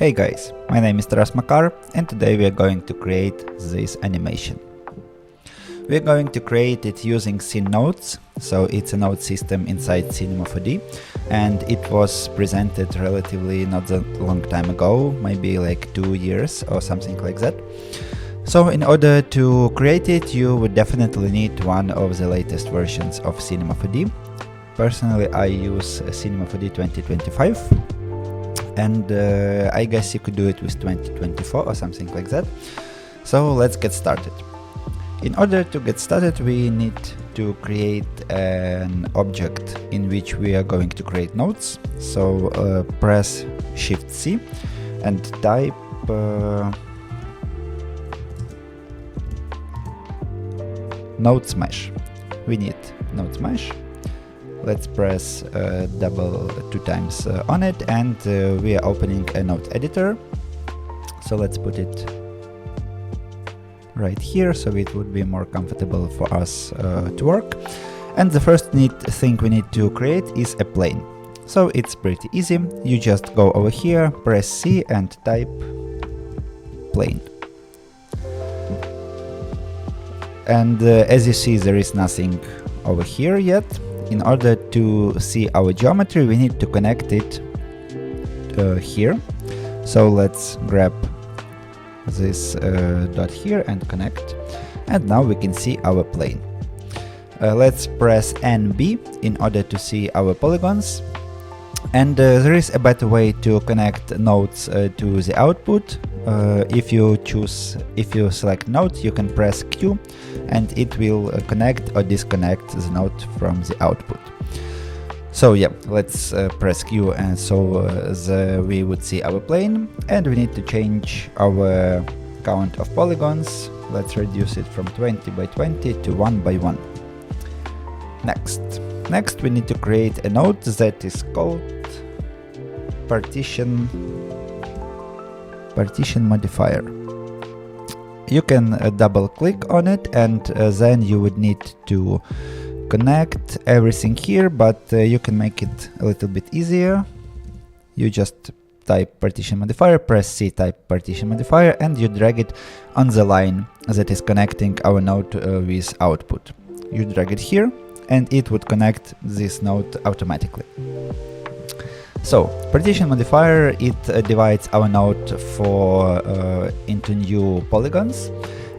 Hey guys, my name is Taras Makar and today we are going to create this animation. We are going to create it using scene nodes, so it's a node system inside Cinema 4D and it was presented relatively not that long time ago, maybe like 2 years or something like that. So in order to create it, you would definitely need one of the latest versions of Cinema 4D. Personally, I use Cinema 4D 2025. And I guess you could do it with 2024 or something like that. So let's get started. In order to get started, we need to create an object in which we are going to create nodes. So press Shift C and type node mesh. We need node mesh. Let's press double 2 times on it, and we are opening a node editor. So let's put it right here so it would be more comfortable for us to work. And the first thing we need to create is a plane. So it's pretty easy. You just go over here, press C and type plane. And as you see, there is nothing over here yet. In order to see our geometry, we need to connect it here. So let's grab this dot here and connect. And now we can see our plane. Let's press NB in order to see our polygons. And there is a better way to connect nodes to the output. If you select node, you can press Q and it will connect or disconnect the node from the output. So yeah, let's press Q and so we would see our plane, and we need to change our count of polygons. Let's reduce it from 20 by 20 to 1 by 1. Next we need to create a node that is called partition modifier. You can double click on it and then you would need to connect everything here, but you can make it a little bit easier. You just type partition modifier, press C, type partition modifier, and you drag it on the line that is connecting our node with output. You drag it here and it would connect this node automatically. So partition modifier, it divides our node into new polygons,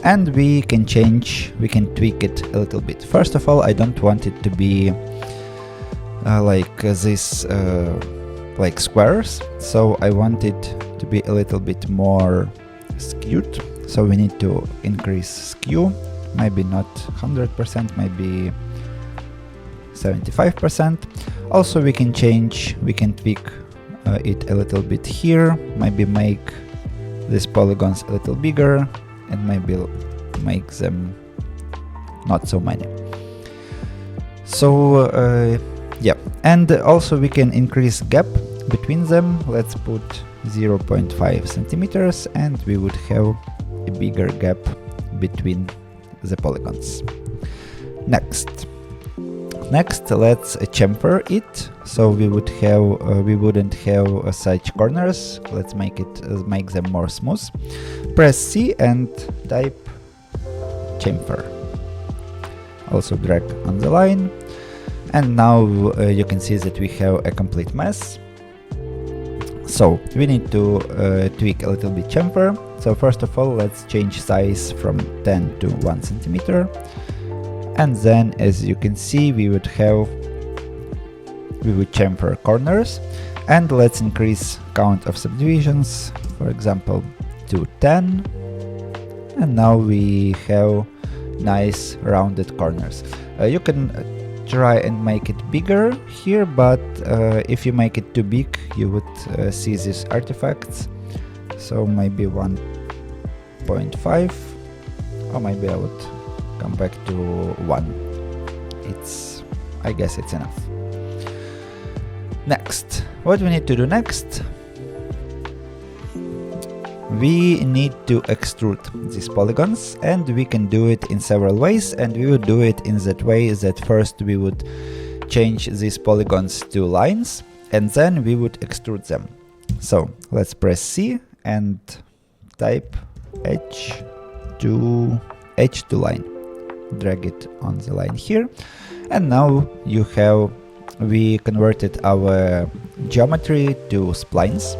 and we can tweak it a little bit. First of all, I don't want it to be like this, like squares. So I want it to be a little bit more skewed. So we need to increase skew, maybe not 100%, maybe 75%. Also we can tweak it a little bit here, maybe make these polygons a little bigger and maybe make them not so many. So yeah, and also we can increase gap between them. Let's put 0.5 centimeters and we would have a bigger gap between the polygons. Next, let's chamfer it, so we wouldn't have such corners. Let's make them more smooth. Press C and type chamfer. Also drag on the line, and now you can see that we have a complete mess. So we need to tweak a little bit chamfer. So first of all, let's change size from 10 to 1 centimeter. And then, as you can see, we would chamfer corners, and let's increase count of subdivisions, for example, to 10. And now we have nice rounded corners. You can try and make it bigger here, but if you make it too big, you would see these artifacts. So maybe 1.5, or maybe I would come back to 1. I guess it's enough. Next, what we need to do next? We need to extrude these polygons, and we can do it in several ways, and we would do it in that way that first we would change these polygons to lines and then we would extrude them. So let's press C and type H2 line. Drag it on the line here, and now we converted our geometry to splines.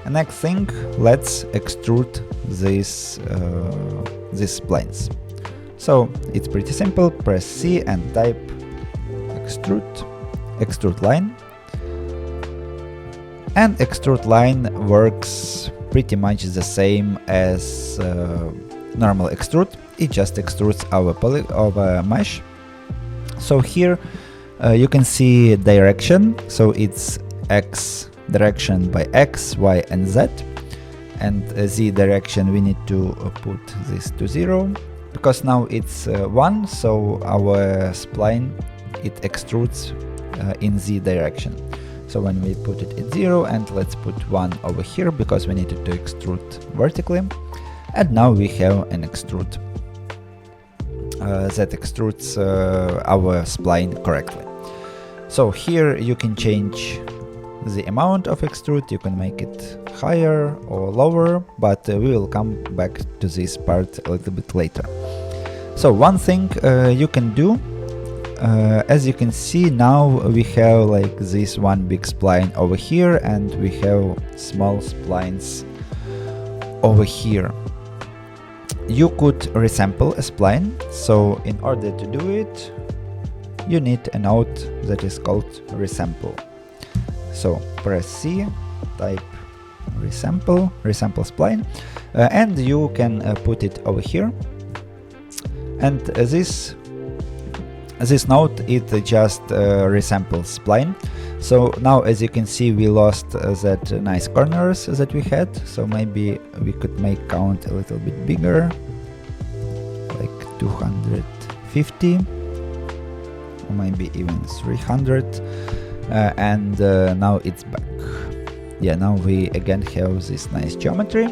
And next thing, let's extrude these splines. So it's pretty simple. Press C and type extrude line. And extrude line works pretty much the same as normal extrude. It just extrudes our mesh. So here you can see direction. So it's X direction by X, Y, and Z. And Z direction we need to put this to 0, because now it's 1, so our spline, it extrudes in Z direction. So when we put it at 0, and let's put 1 over here because we needed to extrude vertically, and now we have an extrude that extrudes our spline correctly. So here you can change the amount of extrude, you can make it higher or lower, but we will come back to this part a little bit later. So one thing you can do, as you can see now we have like this one big spline over here, and we have small splines over here. You could resample a spline, so in order to do it you need a node that is called resample. So press C, type resample spline, and you can put it over here. And this node, it just resamples spline. So now, as you can see, we lost that nice corners that we had. So maybe we could make count a little bit bigger, like 250, or maybe even 300. And now it's back. Yeah, now we again have this nice geometry,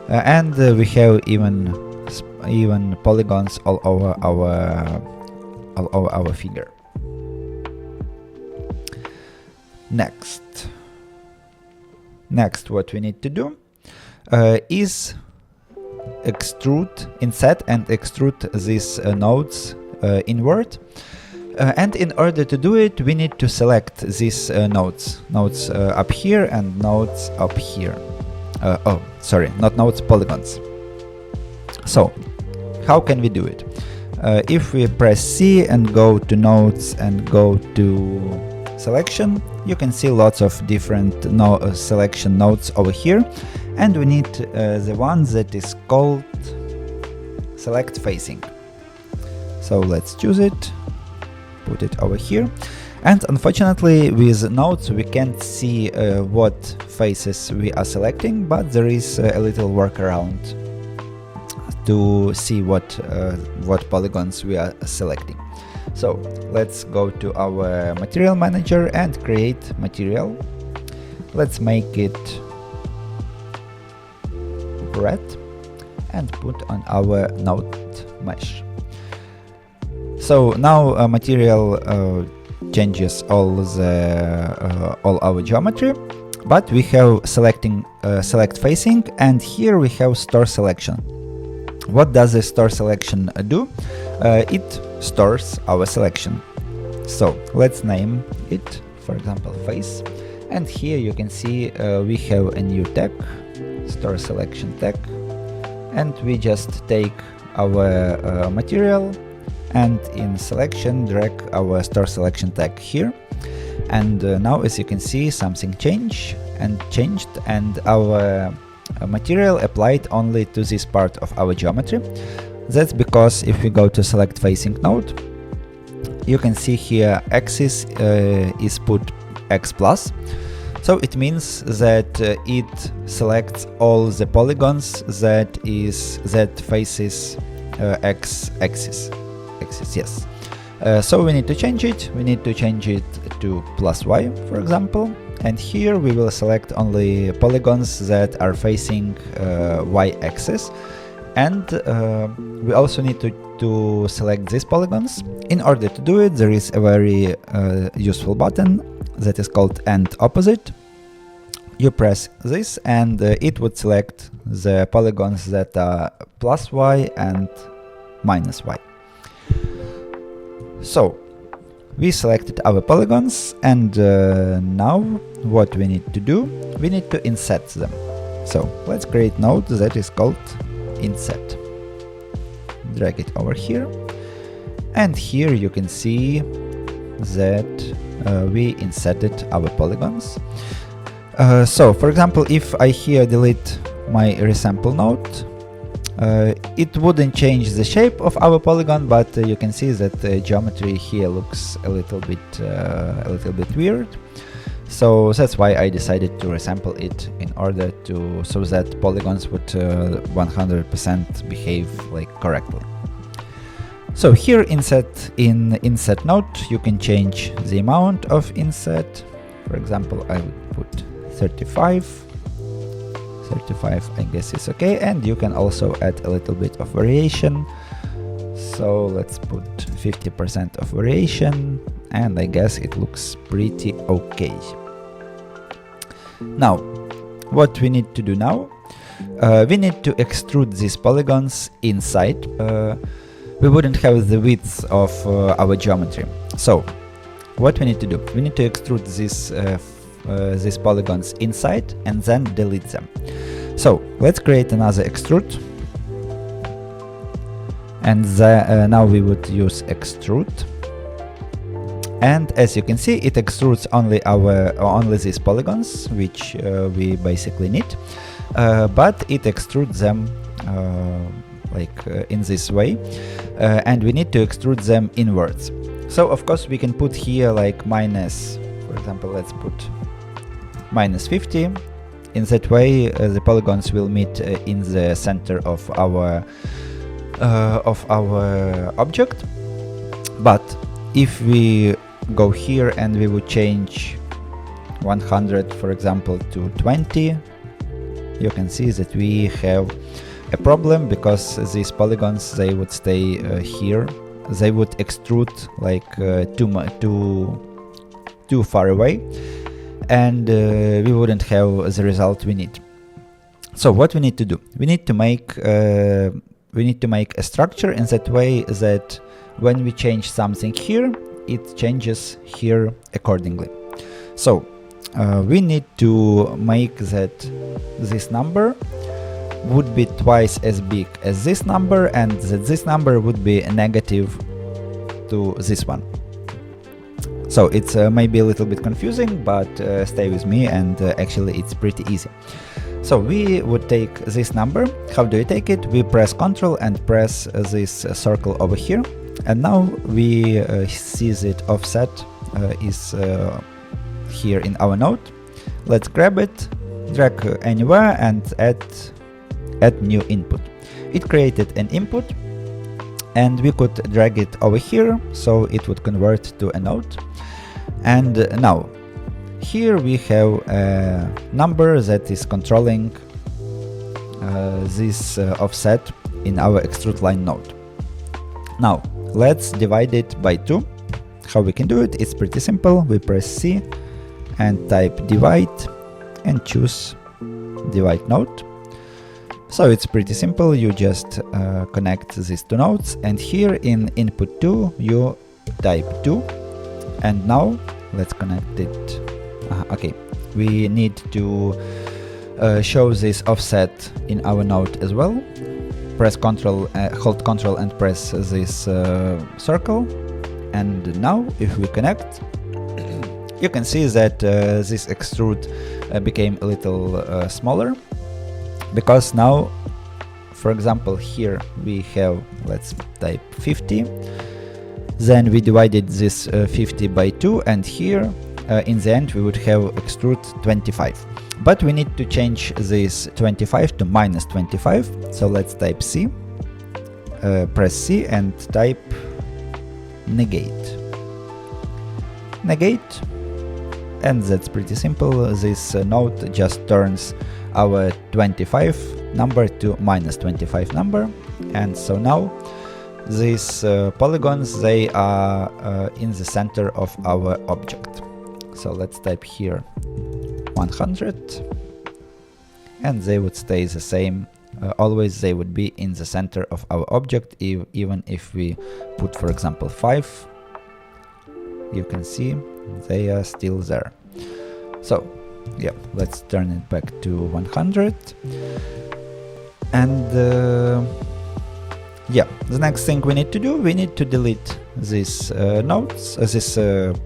and we have even polygons all over our figure. Next, what we need to do is inset and extrude these nodes inward. And in order to do it, we need to select these nodes up here and nodes up here. Oh, sorry, not nodes, polygons. So, how can we do it? If we press C and go to nodes and go to selection, you can see lots of different selection nodes over here, and we need the one that is called select facing. So let's choose it. Put it over here, and unfortunately with nodes we can't see what faces we are selecting, but there is a little workaround to see what polygons we are selecting. So let's go to our material manager and create material. Let's make it red and put on our node mesh. So now material changes all our geometry, but we have select facing, and here we have store selection. What does the store selection do? It stores our selection. So let's name it, for example, face, and here you can see we have a new tag, store selection tag, and we just take our material and in selection drag our store selection tag here, and now as you can see something changed, and our material applied only to this part of our geometry. That's because if we go to select facing node, you can see here axis is put X plus, so it means that it selects all the polygons that faces X axis. Yes. So we need to change it. We need to change it to +Y, for example. And here we will select only polygons that are facing Y-axis. And we also need to select these polygons. In order to do it, there is a very useful button that is called End Opposite. you press this and it would select the polygons that are plus y and minus y. So we selected our polygons, and now what we need to do, we need to inset them. So let's create node that is called inset. Drag it over here, and here you can see that we inserted our polygons. So for example, if I here delete my resample node, it wouldn't change the shape of our polygon, but you can see that the geometry here looks a little bit weird. So that's why I decided to resample it in order to so that polygons would 100% behave like correctly. So here in inset node you can change the amount of inset. For example, I would put 35. 35 I guess is okay, and you can also add a little bit of variation. So let's put 50% of variation, and I guess it looks pretty okay. Now, what we need to do now, we need to extrude these polygons inside. We wouldn't have the width of our geometry. So what we need to do, we need to extrude these polygons inside and then delete them. So let's create another extrude, and now we would use extrude, and as you can see it extrudes only these polygons, which we basically need, but it extrudes them in this way, and we need to extrude them inwards. So of course we can put here like minus, for example, let's put minus 50. In that way the polygons will meet in the center of our object. But if we go here and we would change 100, for example, to 20, you can see that we have a problem, because these polygons, they would stay here. They would extrude like too far away, and we wouldn't have the result we need. So what we need to do, we need to make a structure in that way that when we change something here, it changes here accordingly. So we need to make that this number would be twice as big as this number, and that this number would be negative to this one. So it's maybe a little bit confusing, but stay with me, and actually it's pretty easy. So we would take this number. How do we take it? We press Ctrl and press this circle over here, and now we see that offset is here in our node. Let's grab it, drag anywhere, and add new input. It created an input, and we could drag it over here, so it would convert to a node. And now here we have a number that is controlling this offset in our extrude line node. Now let's divide it by 2. How we can do it? It's pretty simple. We press C and type divide and choose divide node. So it's pretty simple. You just connect these two nodes, and here in input 2 you type 2, and now let's connect it. Okay, we need to show this offset in our node as well. Press Ctrl, hold Ctrl and press this circle, and now if we connect, you can see that this extrude became a little smaller, because now, for example, here we have, let's type 50, then we divided this 50 by 2, and here in the end we would have extrude 25. But we need to change this 25 to minus 25, so let's type C, press C and type negate. Negate, and that's pretty simple. This node just turns our 25 number to minus 25 number, and so now these polygons, they are in the center of our object. So let's type here 100, and they would stay the same. Always they would be in the center of our object, even if we put, for example, 5. You can see they are still there. So yeah, let's turn it back to 100. And yeah, the next thing we need to do, we need to delete these nodes, these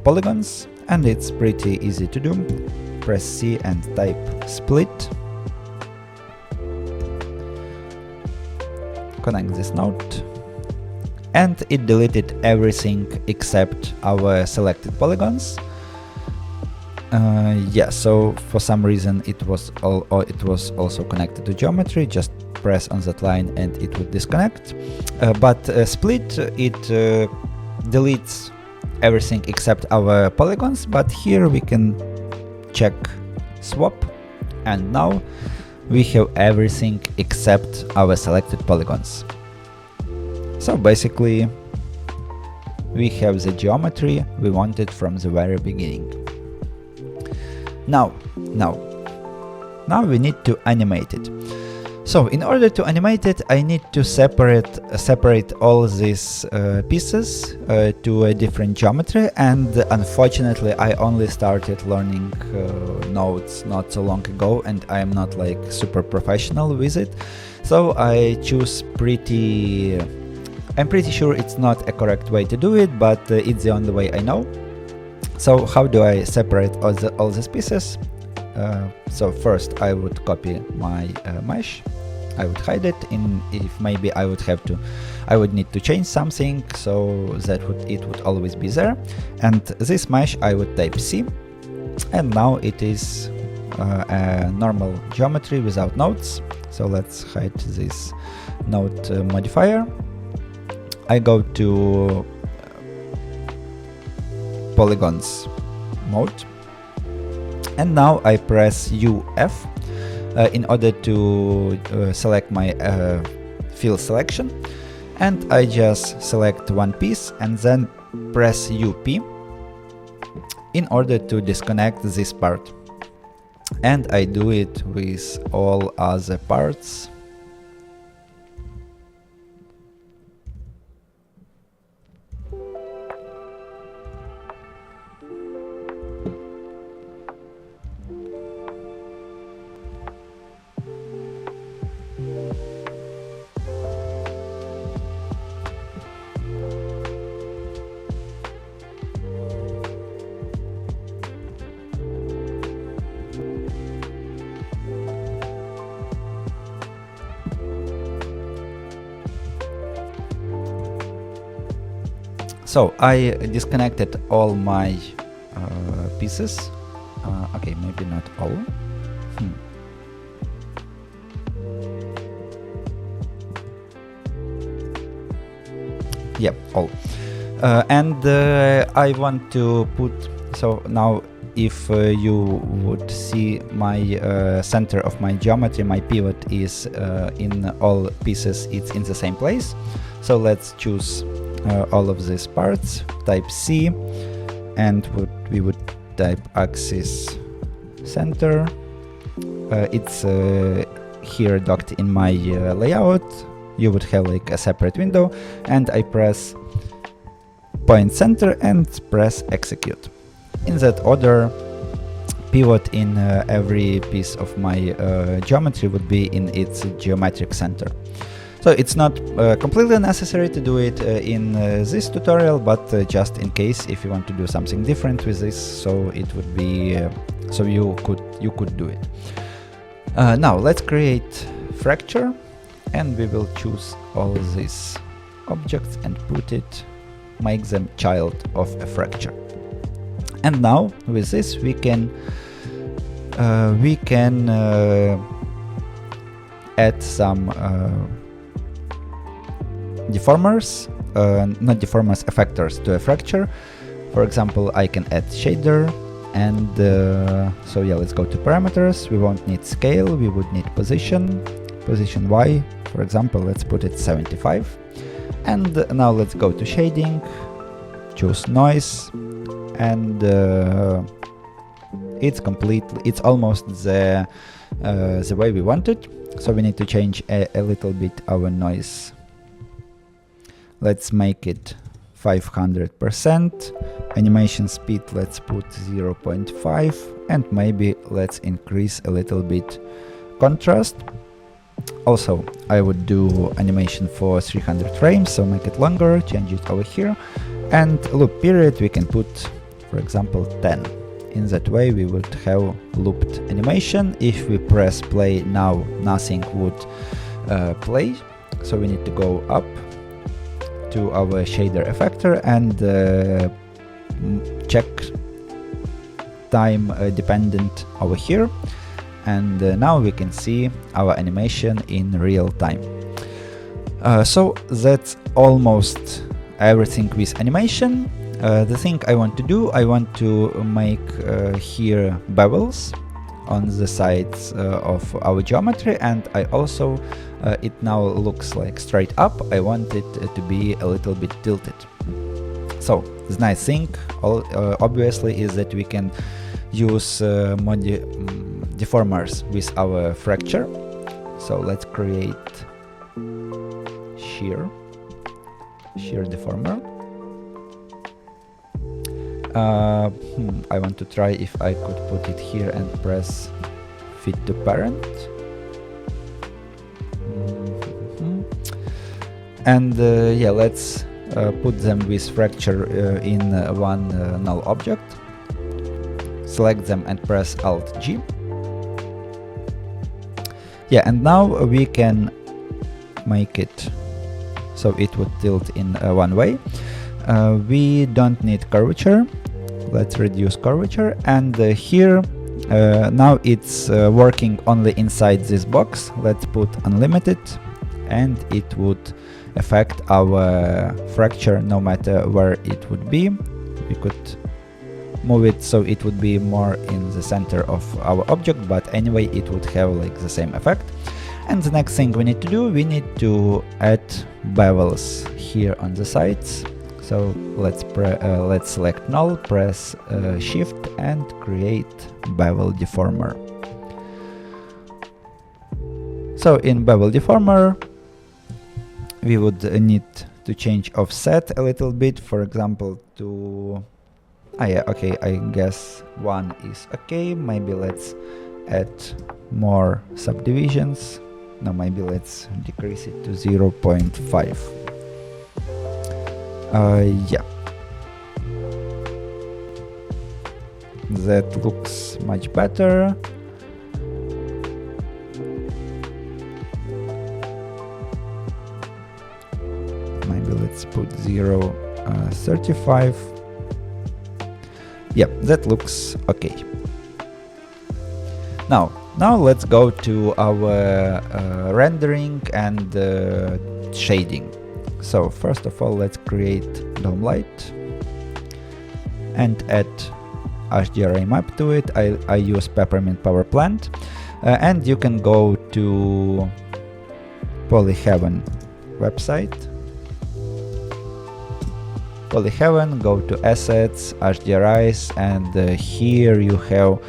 polygons, and it's pretty easy to do. Press C and type split. Connect this node, and it deleted everything except our selected polygons. Yeah, so for some reason it was also connected to geometry. Just press on that line and it would disconnect. But split, it deletes everything except our polygons. But here we can check swap, and now we have everything except our selected polygons. So basically we have the geometry we wanted from the very beginning. Now we need to animate it. So in order to animate it, I need to separate all these pieces to a different geometry, and unfortunately I only started learning nodes not so long ago, and I am not like super professional with it. So I'm pretty sure it's not a correct way to do it, but it's the only way I know. So how do I separate all these pieces? So first I would copy my mesh. I would hide it if maybe I would need to change something, so that it would always be there. And this mesh I would type C, and now it is a normal geometry without nodes. So let's hide this node modifier. I go to polygons mode, and now I press UF in order to select my fill selection, and I just select one piece and then press UP in order to disconnect this part, and I do it with all other parts. So I disconnected all my pieces. Okay, maybe not all. Yep, all. And I want to put, so now if you would see my center of my geometry, my pivot is in all pieces, it's in the same place. So let's choose all of these parts, type C, and we would type axis center. It's here docked in my layout. You would have like a separate window, and I press point center and press execute. In that order, pivot in every piece of my geometry would be in its geometric center. So it's not completely necessary to do it in this tutorial, but just in case if you want to do something different with this, so it would be so you could do it. Now let's create fracture, and we will choose all these objects and make them child of a fracture. And now with this we can add some deformers, not deformers, effectors to a fracture. For example, I can add shader, and so yeah, let's go to parameters. We won't need scale, we would need position Y, for example, let's put it 75. And now let's go to shading, choose noise, and it's almost the way we want it. So we need to change a little bit our noise. Let's make it 500%. Animation speed, let's put 0.5, and maybe let's increase a little bit contrast. Also, I would do animation for 300 frames, so make it longer, change it over here. And loop period we can put, for example, 10. In that way we would have looped animation. If we press play now, nothing would play. So we need to go up to our shader effector and check time dependent over here. And now we can see our animation in real time. So that's almost everything with animation. The thing I want to do, I want to make here bevels on the sides of our geometry, and I also it now looks like straight up. I want it to be a little bit tilted. So the nice thing obviously is that we can use deformers with our fracture. So let's create shear deformer. I want to try if I could put it here and press fit to parent. And yeah, let's put them with fracture in one null object. Select them and press Alt G. Yeah, and now we can make it so it would tilt in one way. We don't need curvature. Let's reduce curvature, and here now it's working only inside this box. Let's put unlimited, and it would affect our fracture no matter where it would be. We could move it so it would be more in the center of our object, but anyway it would have like the same effect. And the next thing we need to do, we need to add bevels here on the sides. So let's select null, press shift and create bevel deformer. So in bevel deformer we would need to change offset a little bit, for example to yeah, okay, I guess 1 is okay. Maybe let's add more subdivisions. No, maybe let's decrease it to 0.5. Yeah, that looks much better. Maybe let's put 0.35. Yeah, that looks okay. Now let's go to our rendering and shading. So first of all, let's create dome light and add HDRI map to it. I use Peppermint Power Plant, and you can go to Polyheaven website. Polyheaven, go to assets, HDRIs, and here you have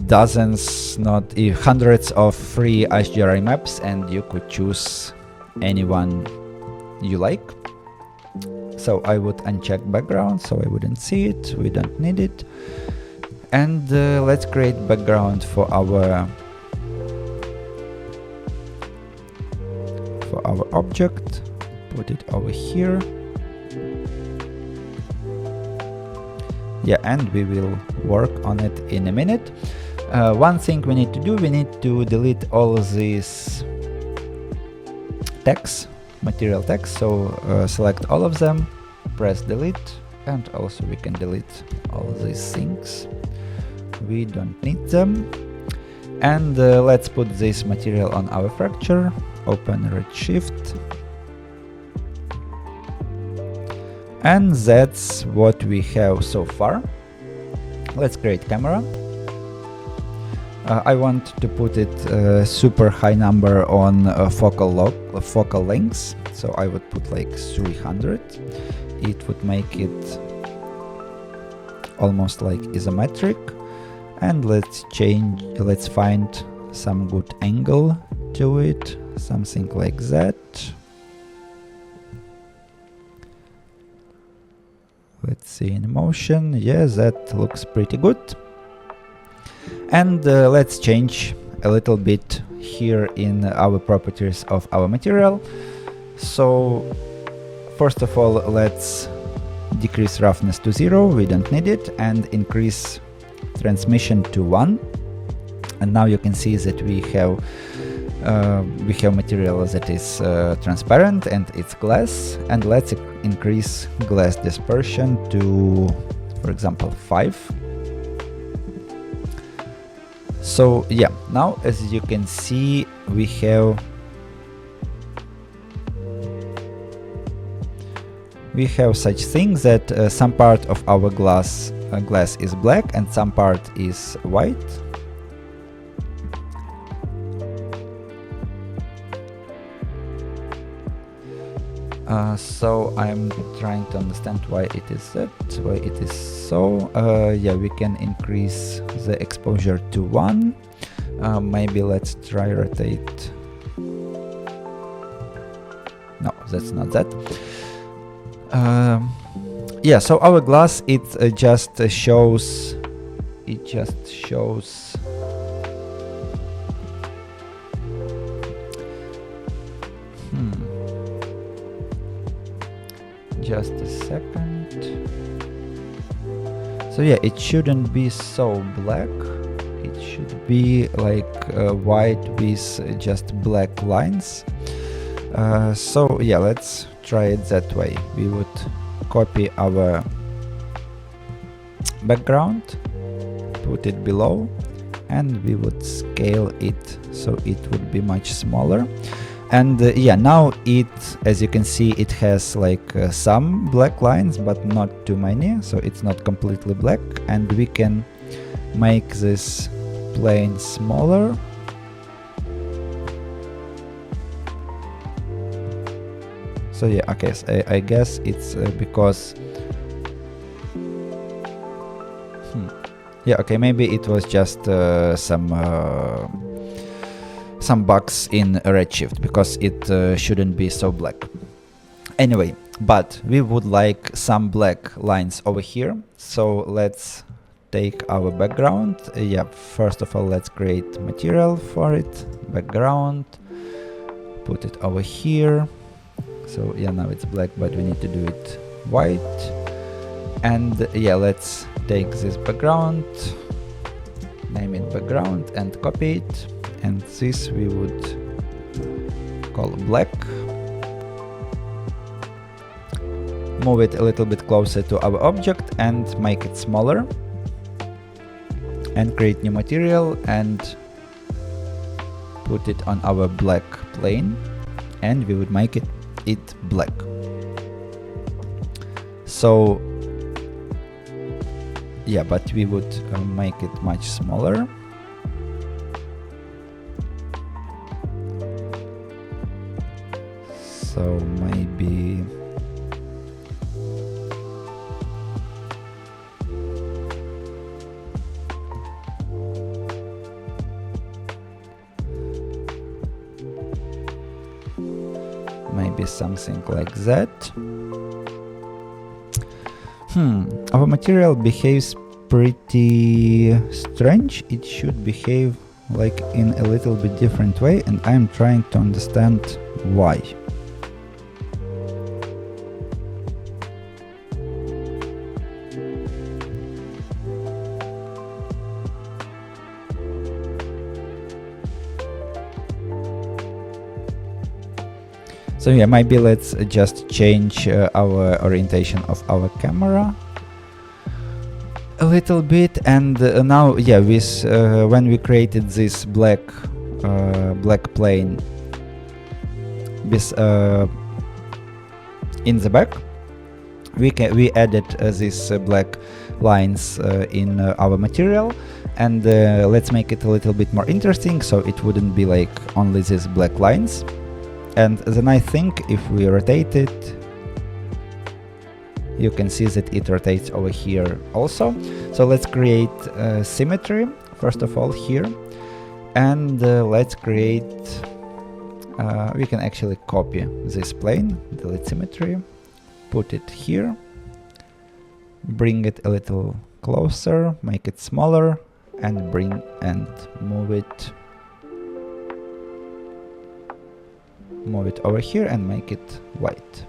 dozens, not hundreds of free HDRI maps, and you could choose any one you like. So I would uncheck background so I wouldn't see it, we don't need it. And let's create background for our object, put it over here. Yeah, and we will work on it in a minute. One thing we need to do, we need to delete all these text, material text. So select all of them, press delete, and also we can delete all these things. We don't need them. And let's put this material on our fracture, open Redshift. And that's what we have so far. Let's create camera. I want to put it super high number on focal length, so I would put like 300. It would make it almost like isometric, and let's find some good angle to it, something like that. Let's see in motion. Yeah, that looks pretty good. And let's change a little bit here in our properties of our material. So first of all, let's decrease roughness to 0, we don't need it, and increase transmission to 1. And now you can see that we have material that is transparent and it's glass. And let's increase glass dispersion to, for example, 5. So yeah, now as you can see, we have such things that some part of our glass is black and some part is white. So I'm trying to understand why it is that, why it is so. Yeah, we can increase the exposure to 1. Maybe let's try rotate. No, that's not that. Yeah, so our glass, it just shows just a second. So yeah, it shouldn't be so black. It should be like white with just black lines. So yeah, let's try it that way. We would copy our background, put it below, and we would scale it so it would be much smaller. And yeah, now as you can see, it has like some black lines, but not too many, so it's not completely black. And we can make this plane smaller. So yeah, okay, so I guess it's because yeah, okay, maybe it was just some bugs in Redshift, because it shouldn't be so black. Anyway, but we would like some black lines over here. So let's take our background. Yeah, first of all, let's create material for it. Background, put it over here. So yeah, now it's black, but we need to do it white. And yeah, let's take this background, name it background, and copy it. And this we would call black. Move it a little bit closer to our object and make it smaller. And create new material and put it on our black plane. And we would make it black. So yeah, but we would make it much smaller. So maybe something like that. Our material behaves pretty strange. It should behave like in a little bit different way, and I'm trying to understand why. So yeah, maybe let's just change our orientation of our camera a little bit. And now, yeah, with when we created this black plane with in the back, we added these black lines in our material. And let's make it a little bit more interesting, so it wouldn't be like only these black lines. And then I think if we rotate it, you can see that it rotates over here also. So let's create symmetry first of all here, and let's create we can actually copy this plane, delete symmetry, put it here, bring it a little closer, make it smaller, and bring and move it over here and make it white.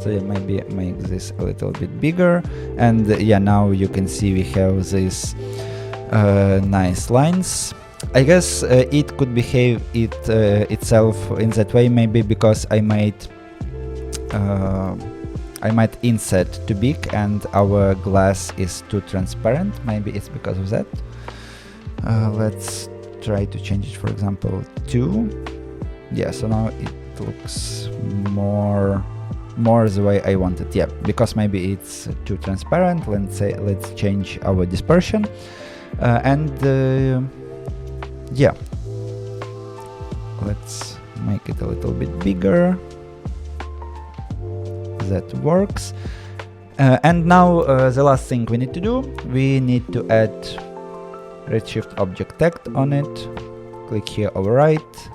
So yeah, maybe make this a little bit bigger, and yeah, now you can see we have these nice lines. I guess it could behave itself in that way, maybe because I might inset too big and our glass is too transparent. Maybe it's because of that. Let's try to change it, for example, 2. Yeah, so now it looks more the way I want it. Yeah, because maybe it's too transparent. Let's change our dispersion, and yeah, let's make it a little bit bigger. That works. And now the last thing we need to do, we need to add redshift object text on it. Click here, overwrite,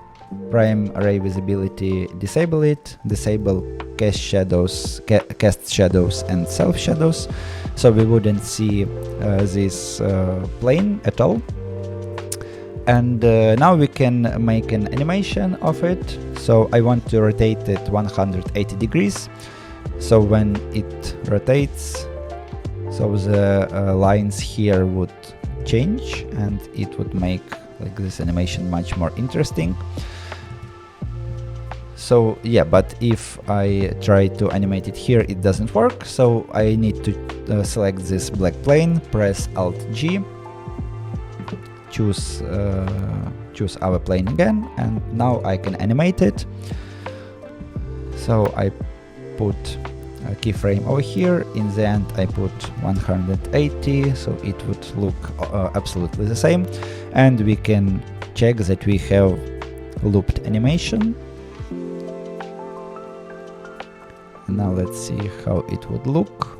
prime array visibility, disable it, disable cast shadows and self shadows, so we wouldn't see this plane at all. And now we can make an animation of it. So I want to rotate it 180 degrees. So when it rotates, so the lines here would change and it would make like this animation much more interesting. So yeah, but if I try to animate it here, it doesn't work. So I need to select this black plane, press Alt G, choose our plane again, and now I can animate it. So I put a keyframe over here. In the end, I put 180, so it would look absolutely the same. And we can check that we have looped animation. And now let's see how it would look.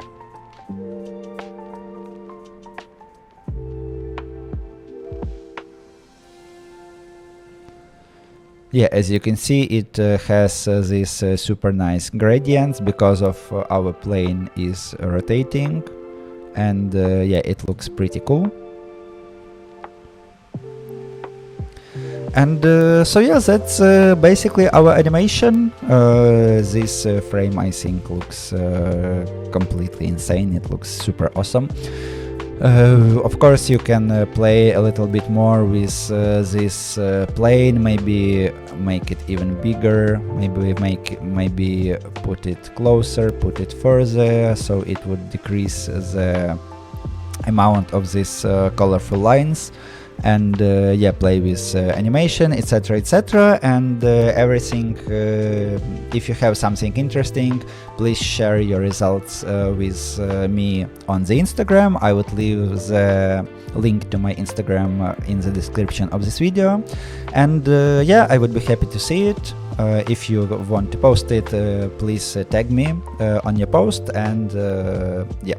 Yeah, as you can see, it has these super nice gradients because of our plane is rotating, and yeah, it looks pretty cool. And so yeah, that's basically our animation. This frame, I think, looks completely insane. It looks super awesome. Of course, you can play a little bit more with this plane. Maybe make it even bigger. Maybe put it closer, put it further, so it would decrease the amount of these colorful lines. And yeah, play with animation, etc, etc, and everything. If you have something interesting, please share your results with me on the Instagram. I would leave the link to my Instagram in the description of this video, and yeah, I would be happy to see it. If you want to post it, please tag me on your post, and yeah.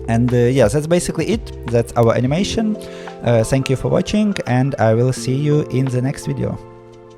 And yeah, that's basically it. That's our animation. Thank you for watching, and I will see you in the next video.